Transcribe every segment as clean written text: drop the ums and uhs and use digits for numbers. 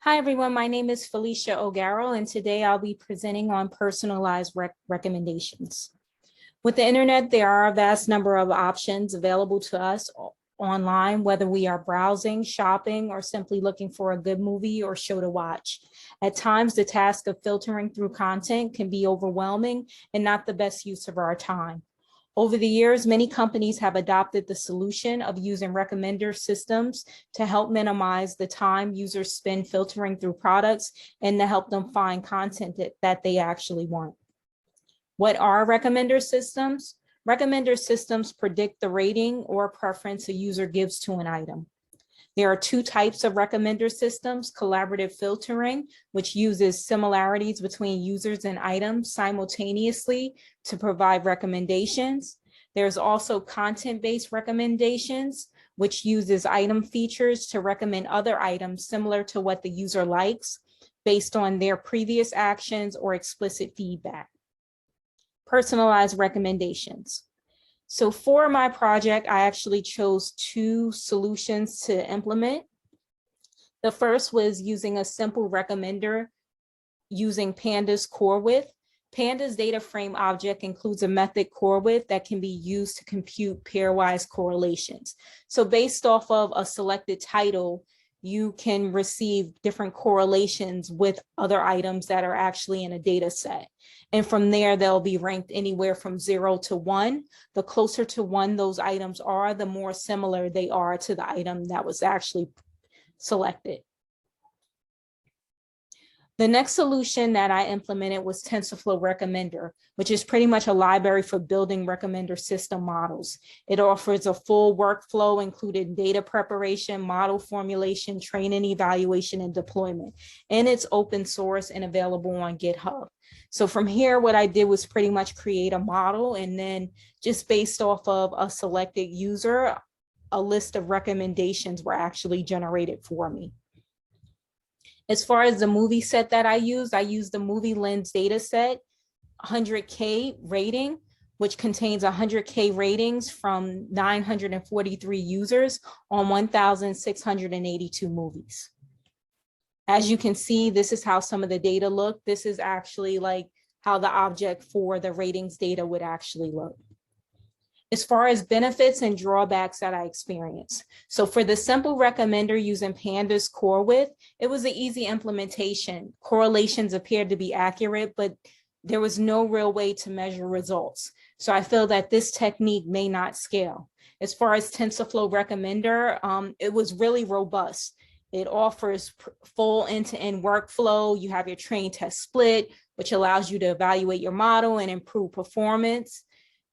Hi, everyone. My name is Felicia O'Garrow, and today I'll be presenting on personalized recommendations. With the internet, there are a vast number of options available to us online, whether we are browsing, shopping, or simply looking for a good movie or show to watch. At times, the task of filtering through content can be overwhelming and not the best use of our time. Over the years, many companies have adopted the solution of using recommender systems to help minimize the time users spend filtering through products and to help them find content that they actually want. What are recommender systems? Recommender systems predict the rating or preference a user gives to an item. There are two types of recommender systems: collaborative filtering, which uses similarities between users and items simultaneously to provide recommendations. There's also content-based recommendations, which uses item features to recommend other items similar to what the user likes based on their previous actions or explicit feedback. Personalized recommendations. So for my project, I actually chose two solutions to implement. The first was using a simple recommender using Pandas core width. Pandas data frame object includes a method core width that can be used to compute pairwise correlations. So based off of a selected title, you can receive different correlations with other items that are actually in a data set. And from there, they'll be ranked anywhere from 0 to 1. The closer to 1 those items are, the more similar they are to the item that was actually selected. The next solution that I implemented was TensorFlow Recommender, which is pretty much a library for building recommender system models. It offers a full workflow, including data preparation, model formulation, training, evaluation, and deployment. And it's open source and available on GitHub. So from here, what I did was pretty much create a model, and then just based off of a selected user, a list of recommendations were actually generated for me. As far as the movie set that I used the Movie Lens data set, 100K rating, which contains 100K ratings from 943 users on 1,682 movies. As you can see, this is how some of the data look. This is actually like how the object for the ratings data would actually look. As far as benefits and drawbacks that I experienced. So for the simple recommender using Pandas core width, it was an easy implementation. Correlations appeared to be accurate, but there was no real way to measure results. So I feel that this technique may not scale. As far as TensorFlow Recommender, it was really robust. It offers full end-to-end workflow. You have your train test split, which allows you to evaluate your model and improve performance.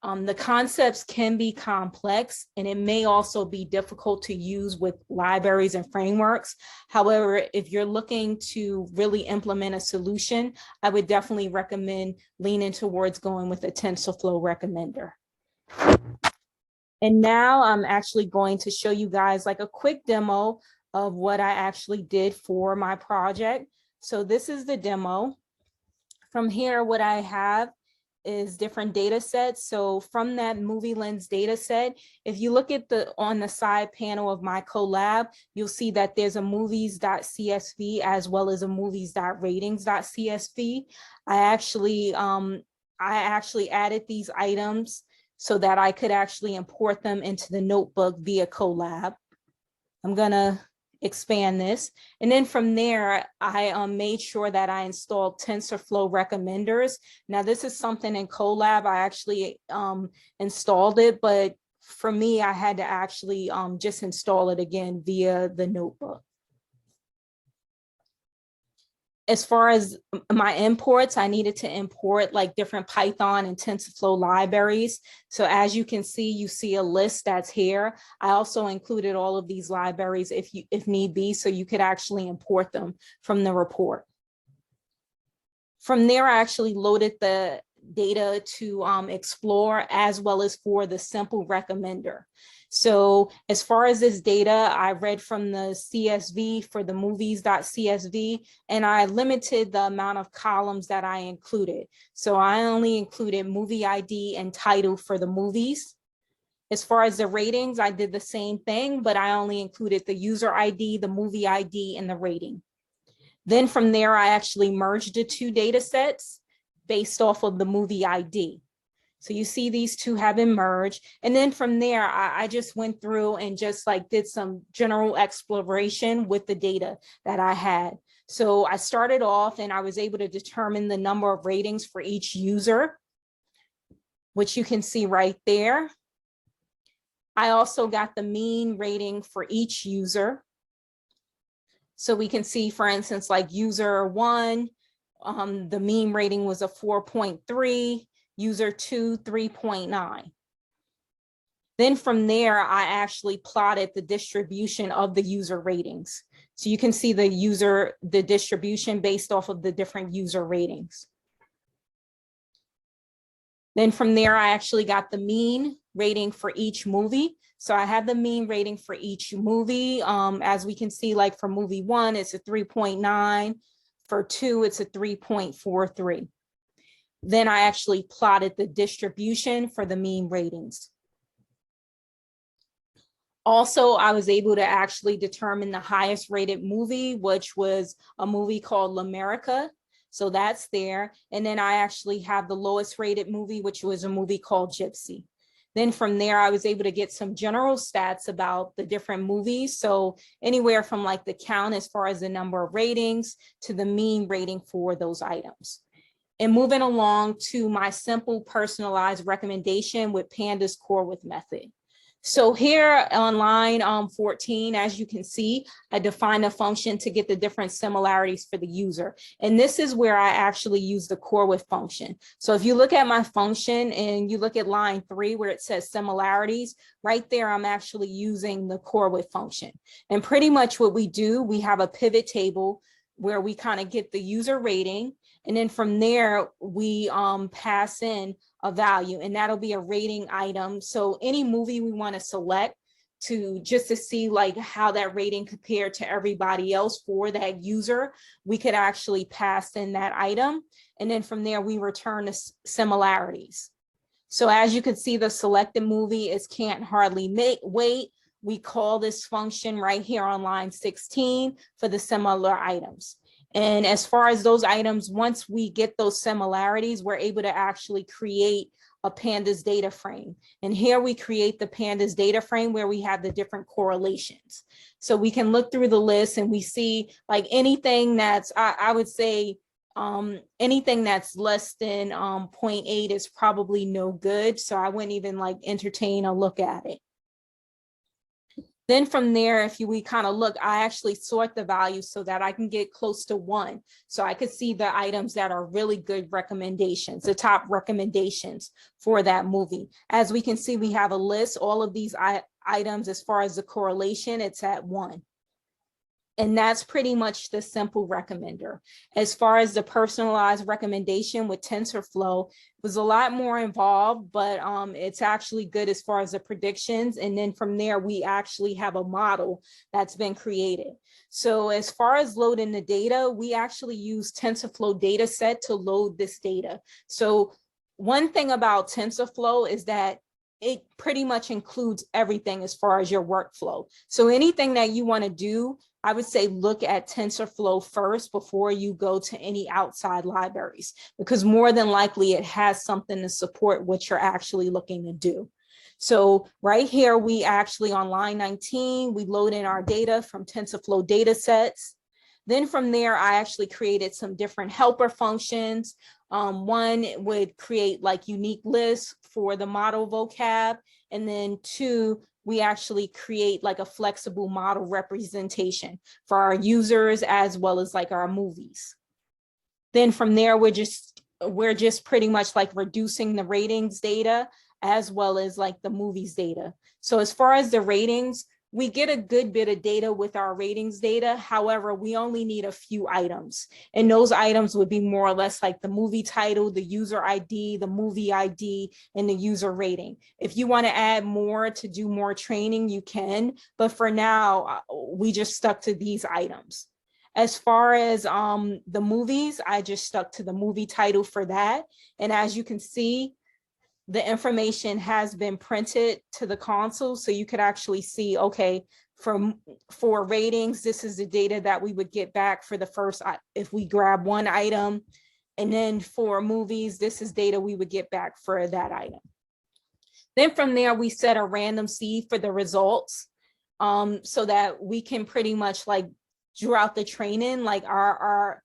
The concepts can be complex, and it may also be difficult to use with libraries and frameworks. However, if you're looking to really implement a solution, I would definitely recommend leaning towards going with a TensorFlow recommender. And now I'm actually going to show you guys like a quick demo of what I actually did for my project. So this is the demo. From here, what I have is different data sets. So from that Movie Lens data set, if you look at on the side panel of my collab, you'll see that there's a movies.csv as well as a movies.ratings.csv. I actually added these items so that I could actually import them into the notebook via collab. I'm gonna expand this. And then from there, I made sure that I installed TensorFlow recommenders. Now this is something in Colab, I actually installed it, but for me, I had to actually just install it again via the notebook. As far as my imports, I needed to import like different Python and TensorFlow libraries. So as you can see, you see a list that's here. I also included all of these libraries if need be, so you could actually import them from the report. From there, I actually loaded the data to explore as well as for the simple recommender. So as far as this data, I read from the CSV for the movies.csv, and I limited the amount of columns that I included. So I only included movie ID and title for the movies. As far as the ratings, I did the same thing, but I only included the user ID, the movie ID, and the rating. Then from there, I actually merged the two data sets based off of the movie ID. So you see these two have been merged. And then from there, I just went through and just like did some general exploration with the data that I had. So I started off and I was able to determine the number of ratings for each user, which you can see right there. I also got the mean rating for each user. So we can see, for instance, like user 1, the mean rating was a 4.3, user 2, 3.9. Then from there, I actually plotted the distribution of the user ratings. So you can see the distribution based off of the different user ratings. Then from there, I actually got the mean rating for each movie. So I had the mean rating for each movie. As we can see, like for movie 1, it's a 3.9. For 2, it's a 3.43. Then I actually plotted the distribution for the mean ratings. Also, I was able to actually determine the highest rated movie, which was a movie called L'America. So that's there. And then I actually have the lowest rated movie, which was a movie called Gypsy. Then from there, I was able to get some general stats about the different movies. So anywhere from like the count as far as the number of ratings to the mean rating for those items. And moving along to my simple personalized recommendation with Pandas Corwith method. So here on line 14, as you can see, I defined a function to get the different similarities for the user. And this is where I actually use the Corwith function. So if you look at my function and you look at line 3 where it says similarities, right there, I'm actually using the Corwith function. And pretty much what we do, we have a pivot table where we kind of get the user rating. And then from there, we pass in a value, and that'll be a rating item. So any movie we want to select just to see like how that rating compared to everybody else for that user, we could actually pass in that item. And then from there, we return the similarities. So as you can see, the selected movie is Can't Hardly Wait. We call this function right here on line 16 for the similar items. And as far as those items, once we get those similarities, we're able to actually create a Pandas data frame. And here we create the Pandas data frame where we have the different correlations. So we can look through the list and we see like anything that's, I would say, anything that's less than 0.8 is probably no good. So I wouldn't even like entertain a look at it. Then from there, if we kind of look, I actually sort the values so that I can get close to 1. So I could see the items that are really good recommendations, the top recommendations for that movie. As we can see, we have a list, all of these items as far as the correlation, it's at 1. And that's pretty much the simple recommender. As far as the personalized recommendation with TensorFlow, it was a lot more involved, but it's actually good as far as the predictions. And then from there, we actually have a model that's been created. So as far as loading the data, we actually use TensorFlow data set to load this data. So one thing about TensorFlow is that it pretty much includes everything as far as your workflow. So anything that you want to do, I would say look at TensorFlow first before you go to any outside libraries, because more than likely it has something to support what you're actually looking to do. So right here, we actually on line 19, we load in our data from TensorFlow data sets. Then from there, I actually created some different helper functions. One would create like unique lists for the model vocab. And then 2, we actually create like a flexible model representation for our users as well as like our movies. Then from there, we're just pretty much like reducing the ratings data as well as like the movies data. So as far as the ratings, we get a good bit of data with our ratings data. However, we only need a few items. And those items would be more or less like the movie title, the user ID, the movie ID, and the user rating. If you want to add more to do more training, you can. But for now, we just stuck to these items. As far as the movies, I just stuck to the movie title for that. And as you can see, the information has been printed to the console, so you could actually see, okay, For ratings, this is the data that we would get back for the first, if we grab one item. And then for movies, this is data we would get back for that item. Then from there, we set a random seed for the results, so that we can pretty much like throughout the training, like our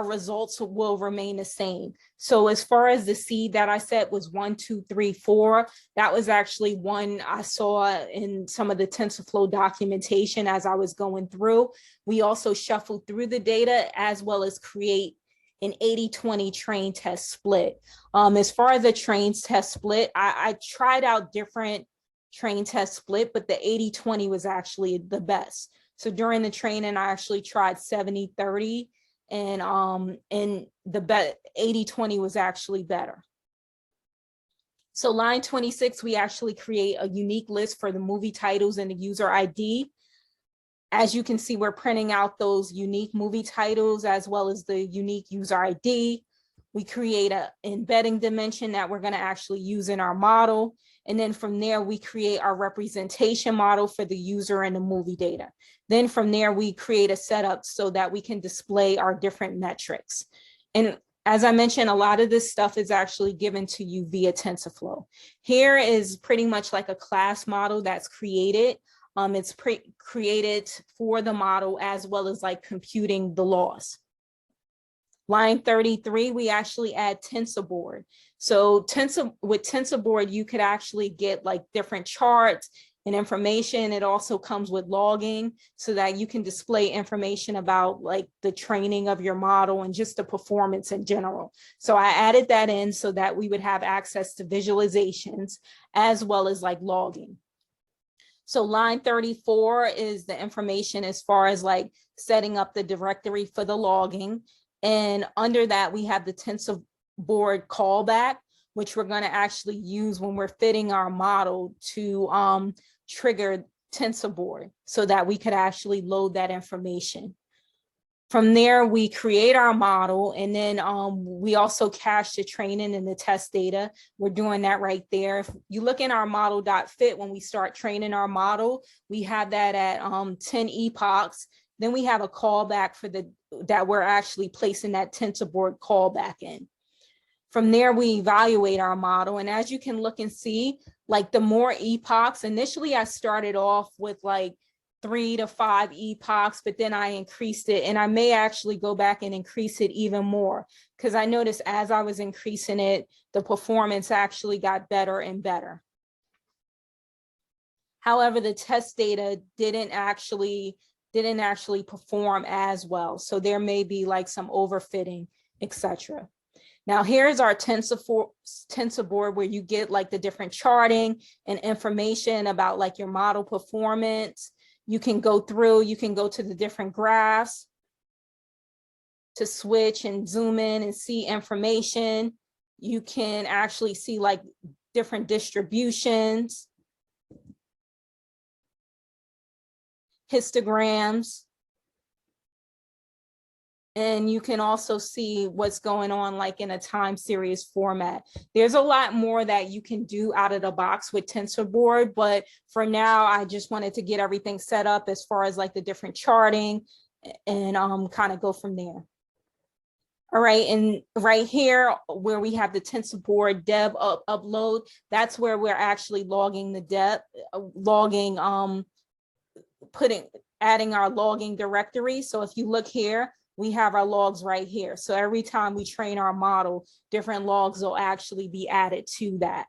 results will remain the same. So as far as the seed that I set was 1, 2, 3, 4, that was actually one I saw in some of the TensorFlow documentation as I was going through. We also shuffled through the data as well as create an 80-20 train test split. As far as the train test split, I tried out different train test split, but the 80-20 was actually the best. So during the training, I actually tried 70-30, and the 80-20 was actually better. So line 26, we actually create a unique list for the movie titles and the user ID. As you can see, we're printing out those unique movie titles as well as the unique user ID. We create an embedding dimension that we're going to actually use in our model. And then from there, we create our representation model for the user and the movie data. Then from there, we create a setup so that we can display our different metrics. And as I mentioned, a lot of this stuff is actually given to you via TensorFlow. Here is pretty much like a class model that's created. It's created for the model as well as like computing the loss. Line 33, we actually add TensorBoard. So with TensorBoard, you could actually get like different charts and information. It also comes with logging so that you can display information about like the training of your model and just the performance in general. So I added that in so that we would have access to visualizations as well as like logging. So line 34 is the information as far as like setting up the directory for the logging. And under that, we have the TensorBoard callback, which we're going to actually use when we're fitting our model to trigger TensorBoard so that we could actually load that information. From there, we create our model, and then we also cache the training and the test data. We're doing that right there. If you look in our model.fit, when we start training our model, we have that at 10 epochs. Then we have a callback for that we're actually placing that TensorBoard callback in. From there, we evaluate our model. And as you can look and see, like the more epochs, initially I started off with like 3 to 5 epochs, but then I increased it, and I may actually go back and increase it even more because I noticed as I was increasing it, the performance actually got better and better. However, the test data didn't actually perform as well. So there may be like some overfitting, etc. Now here's our TensorBoard where you get like the different charting and information about like your model performance. You can go through, you can go to the different graphs to switch and zoom in and see information. You can actually see like different distributions, histograms, and you can also see what's going on like in a time series format. There's a lot more that you can do out of the box with TensorBoard, but for now, I just wanted to get everything set up as far as like the different charting and kind of go from there. All right, and right here where we have the TensorBoard dev upload, that's where we're actually logging the dev, adding our logging directory. So if you look here, we have our logs right here. So every time we train our model, different logs will actually be added to that.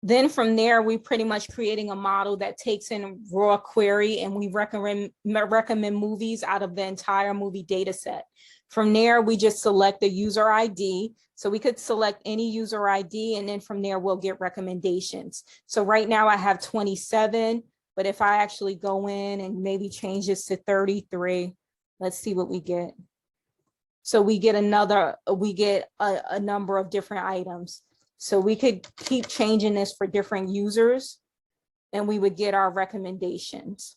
Then from there, we pretty much creating a model that takes in raw query, and we recommend movies out of the entire movie data set. From there, we just select the user ID. So we could select any user ID, and then from there, we'll get recommendations. So right now I have 27, but if I actually go in and maybe change this to 33, let's see what we get. So we get a number of different items. So we could keep changing this for different users, and we would get our recommendations.